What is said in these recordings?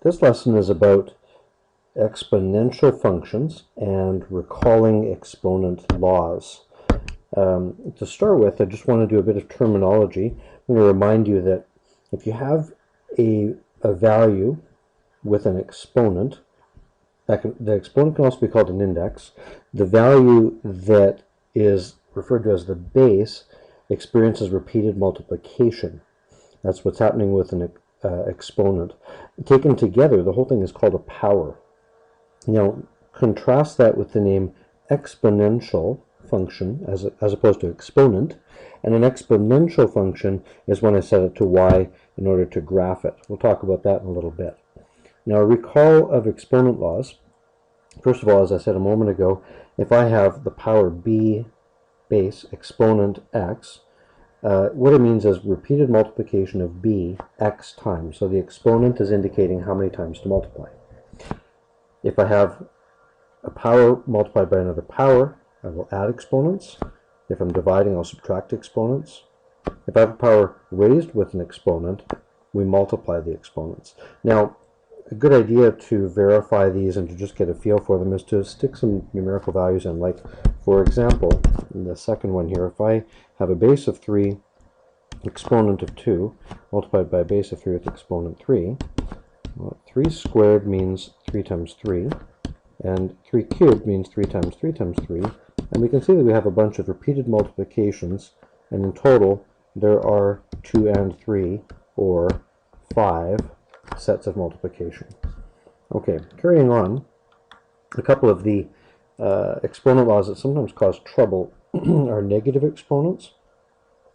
This lesson is about exponential functions and recalling exponent laws. To start with, I just want to do a bit of terminology. I'm going to remind you that if you have a value with an exponent, the exponent can also be called an index. The value that is referred to as the base experiences repeated multiplication. That's what's happening with an exponent. Taken together, the whole thing is called a power. Now, contrast that with the name exponential function as opposed to exponent. And an exponential function is when I set it to y in order to graph it. We'll talk about that in a little bit. Now, a recall of exponent laws. First of all, as I said a moment ago, if I have the power b base exponent x, what it means is repeated multiplication of b x times. So the exponent is indicating how many times to multiply. If I have a power multiplied by another power, I will add exponents. If I'm dividing, I'll subtract exponents. If I have a power raised with an exponent, we multiply the exponents. Now, a good idea to verify these and to just get a feel for them is to stick some numerical values in. Like, for example, in the second one here, if I have a base of 3, exponent of 2, multiplied by a base of 3 with exponent 3, well, 3 squared means 3 times 3, and 3 cubed means 3 times 3 times 3, and we can see that we have a bunch of repeated multiplications, and in total there are 2 and 3, or 5 sets of multiplication. Okay, carrying on, a couple of the exponent laws that sometimes cause trouble are negative exponents.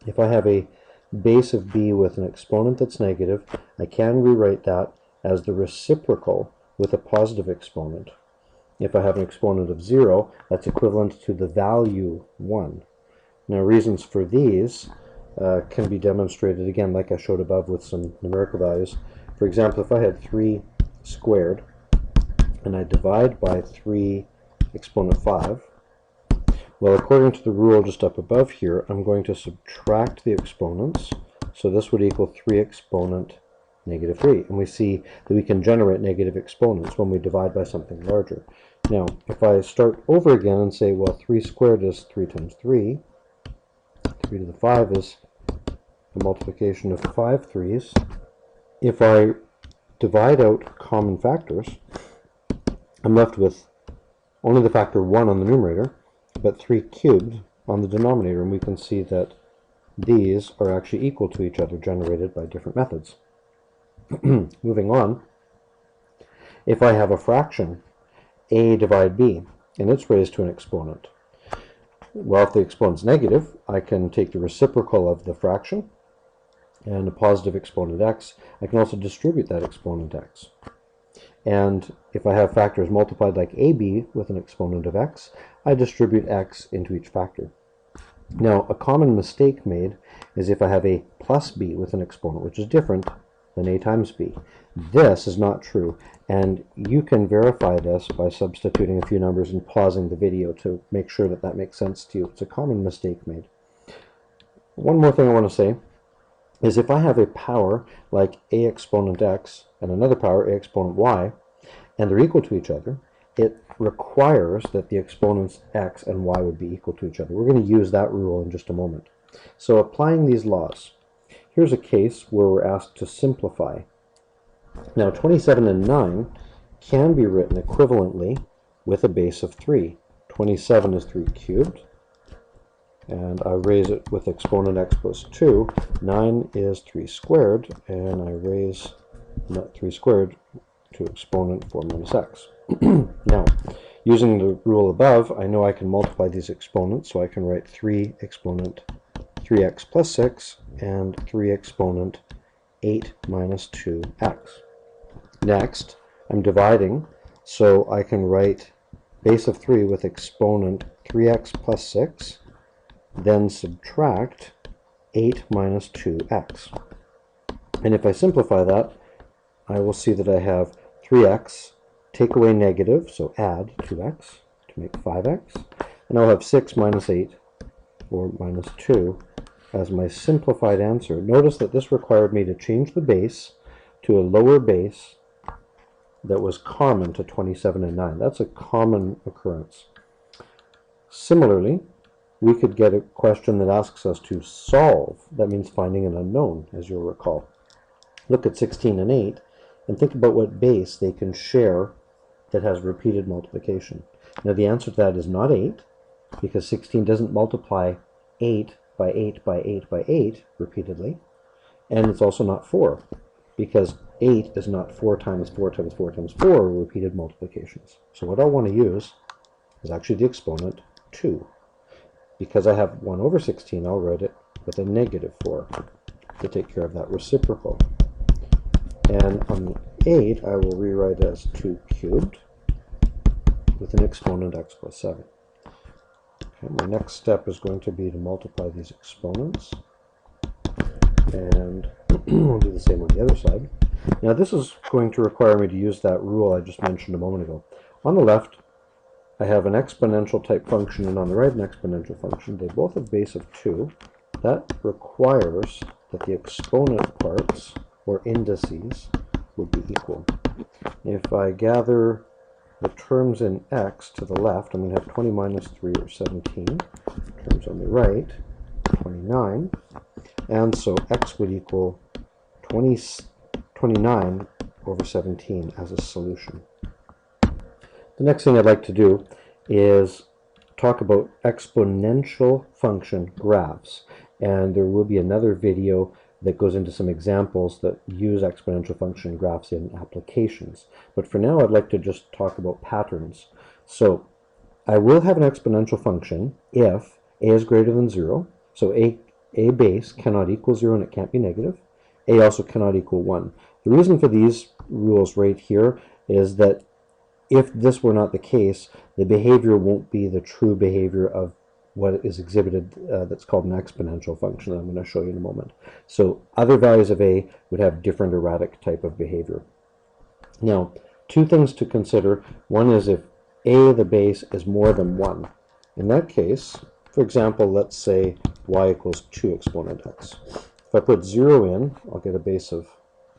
If I have a base of b with an exponent that's negative, I can rewrite that as the reciprocal with a positive exponent. If I have an exponent of 0, that's equivalent to the value 1. Now, reasons for these can be demonstrated, again, like I showed above with some numerical values. For example, if I had 3 squared and I divide by 3 exponent 5, well, according to the rule just up above here, I'm going to subtract the exponents. So this would equal 3 exponent negative 3. And we see that we can generate negative exponents when we divide by something larger. Now, if I start over again and say, well, 3 squared is 3 times 3. 3 to the 5 is a multiplication of 5 3's. If I divide out common factors, I'm left with only the factor 1 on the numerator, but 3 cubed on the denominator, and we can see that these are actually equal to each other, generated by different methods. Moving on, if I have a fraction, a divide b, and it's raised to an exponent, well, if the exponent's negative, I can take the reciprocal of the fraction, and a positive exponent x. I can also distribute that exponent x. And if I have factors multiplied like ab with an exponent of x, I distribute x into each factor. Now, a common mistake made is if I have a plus b with an exponent, which is different than a times b. This is not true, and you can verify this by substituting a few numbers and pausing the video to make sure that that makes sense to you. It's a common mistake made. One more thing I want to say is if I have a power like a exponent x and another power, a exponent y, and they're equal to each other, it requires that the exponents x and y would be equal to each other. We're going to use that rule in just a moment. So applying these laws, here's a case where we're asked to simplify. Now, 27 and 9 can be written equivalently with a base of 3. 27 is 3 cubed, and I raise it with exponent x plus 2. 9 is 3 squared, and I raise 3 squared to exponent 4 minus x. Now, using the rule above, I know I can multiply these exponents, so I can write 3 exponent 3x plus 6 and 3 exponent 8 minus 2x. Next, I'm dividing, so I can write base of 3 with exponent 3x plus 6, then subtract 8 minus 2x. And if I simplify that, I will see that I have 3x, take away negative, so add 2x to make 5x, and I'll have 6 minus 8, or minus 2, as my simplified answer. Notice that this required me to change the base to a lower base that was common to 27 and 9. That's a common occurrence. Similarly, we could get a question that asks us to solve. That means finding an unknown, as you'll recall. Look at 16 and 8 and think about what base they can share that has repeated multiplication. Now the answer to that is not 8, because 16 doesn't multiply 8 by 8 by 8 by 8 repeatedly, and it's also not 4, because 8 is not 4 times 4 times 4 times 4 repeated multiplications. So what I want to use is actually the exponent 2. Because I have 1 over 16, I'll write it with a negative 4 to take care of that reciprocal. And on the 8, I will rewrite as 2 cubed with an exponent x plus 7. Okay, my next step is going to be to multiply these exponents. And we'll do the same on the other side. Now this is going to require me to use that rule I just mentioned a moment ago. On the left, I have an exponential type function, and on the right an exponential function. They both have base of 2. That requires that the exponent parts, or indices, would be equal. If I gather the terms in x to the left, I'm going to have 20 minus 3, or 17. Terms on the right, 29. And so x would equal 29 over 17 as a solution. The next thing I'd like to do is talk about exponential function graphs. And there will be another video that goes into some examples that use exponential function graphs in applications. But for now, I'd like to just talk about patterns. So I will have an exponential function if a is greater than 0. So a base cannot equal 0 and it can't be negative. A also cannot equal 1. The reason for these rules right here is that if this were not the case, the behavior won't be the true behavior of what is exhibited that's called an exponential function that I'm going to show you in a moment. So other values of a would have different erratic type of behavior. Now, two things to consider. One is if a, the base, is more than 1. In that case, for example, let's say y equals 2 exponent x. If I put 0 in, I'll get a base of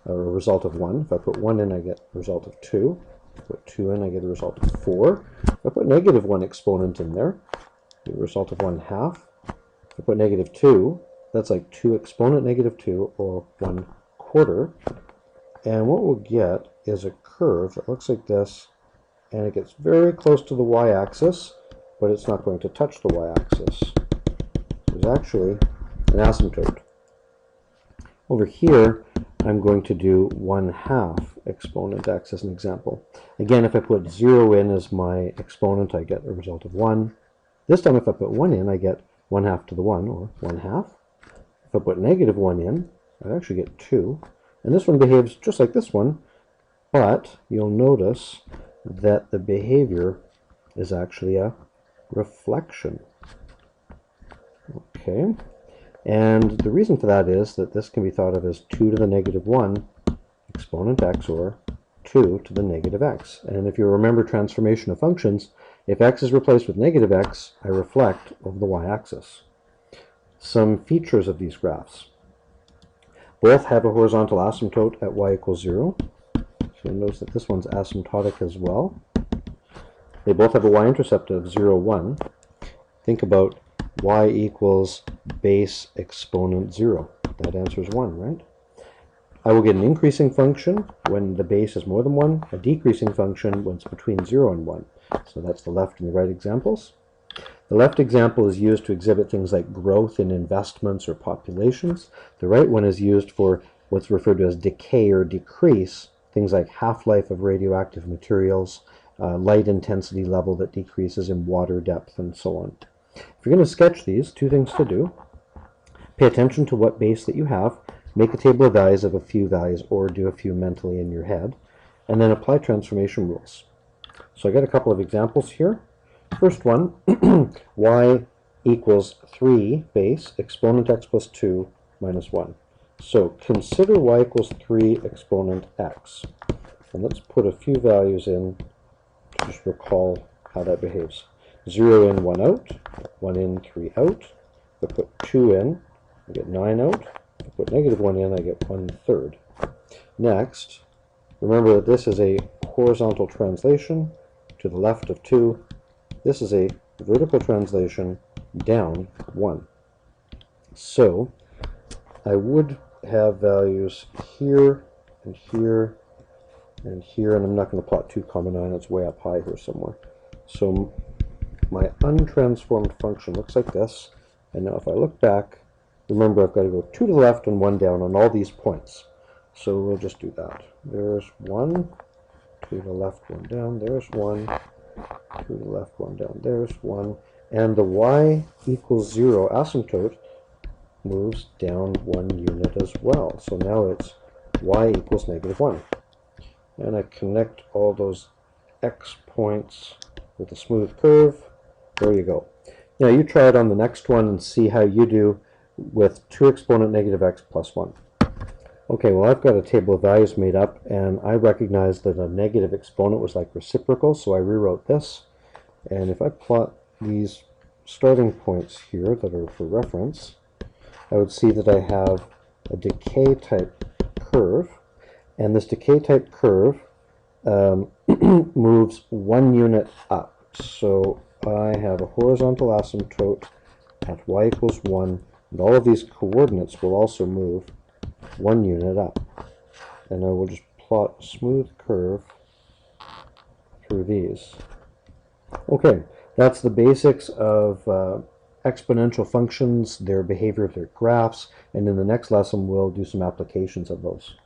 a result of 1. If I put 1 in, I get a result of 2. If I put 2 in, I get a result of 4. If I put negative 1 exponent in there, I get a result of 1/2. If I put negative 2, that's like 2 exponent negative 2, or 1/4. And what we'll get is a curve that looks like this, and it gets very close to the y-axis, but it's not going to touch the y-axis. There's actually an asymptote. Over here, I'm going to do 1/2 exponent x as an example. Again, if I put 0 in as my exponent, I get a result of 1. This time, if I put 1 in, I get 1/2 to the 1, or 1/2. If I put negative 1 in, I actually get 2. And this one behaves just like this one, but you'll notice that the behavior is actually a reflection. Okay. And the reason for that is that this can be thought of as 2 to the negative 1 exponent x, or 2 to the negative x. And if you remember transformation of functions, if x is replaced with negative x, I reflect over the y-axis. Some features of these graphs. Both have a horizontal asymptote at y equals 0. So notice that this one's asymptotic as well. They both have a y-intercept of 0, 1. Think about y equals base exponent 0. That answer is 1, right? I will get an increasing function when the base is more than 1, a decreasing function when it's between 0 and 1. So that's the left and the right examples. The left example is used to exhibit things like growth in investments or populations. The right one is used for what's referred to as decay or decrease, things like half-life of radioactive materials, light intensity level that decreases in water depth, and so on. If you're going to sketch these, two things to do. Pay attention to what base that you have, make a table of values of a few values, or do a few mentally in your head, and then apply transformation rules. So I got a couple of examples here. First one, y equals 3 base exponent x plus 2 minus 1. So consider y equals 3 exponent x. And let's put a few values in to just recall how that behaves. 0 in, 1 out, 1 in, 3 out. If I put 2 in, I get 9 out. If I put negative 1 in, I get 1/3. Next, remember that this is a horizontal translation to the left of 2. This is a vertical translation down 1. So I would have values here and here and here, and I'm not going to plot 2, 9, it's way up high here somewhere. So my untransformed function looks like this, and now if I look back, remember I've got to go 2 to the left and 1 down on all these points. So we'll just do that. There's 1, 2 to the left, 1 down, there's 1, 2 to the left, 1 down, there's 1, and the y equals 0 asymptote moves down 1 unit as well. So now it's y equals -1. And I connect all those x points with a smooth curve. There you go. Now you try it on the next one and see how you do with 2 exponent -x plus 1. Okay, well I've got a table of values made up, and I recognize that a negative exponent was like reciprocal, so I rewrote this. And if I plot these starting points here that are for reference, I would see that I have a decay type curve, and this decay type curve moves 1 unit up. So I have a horizontal asymptote at y equals 1, and all of these coordinates will also move 1 unit up. And I will just plot a smooth curve through these. Okay, that's the basics of exponential functions, their behavior, their graphs, and in the next lesson we'll do some applications of those.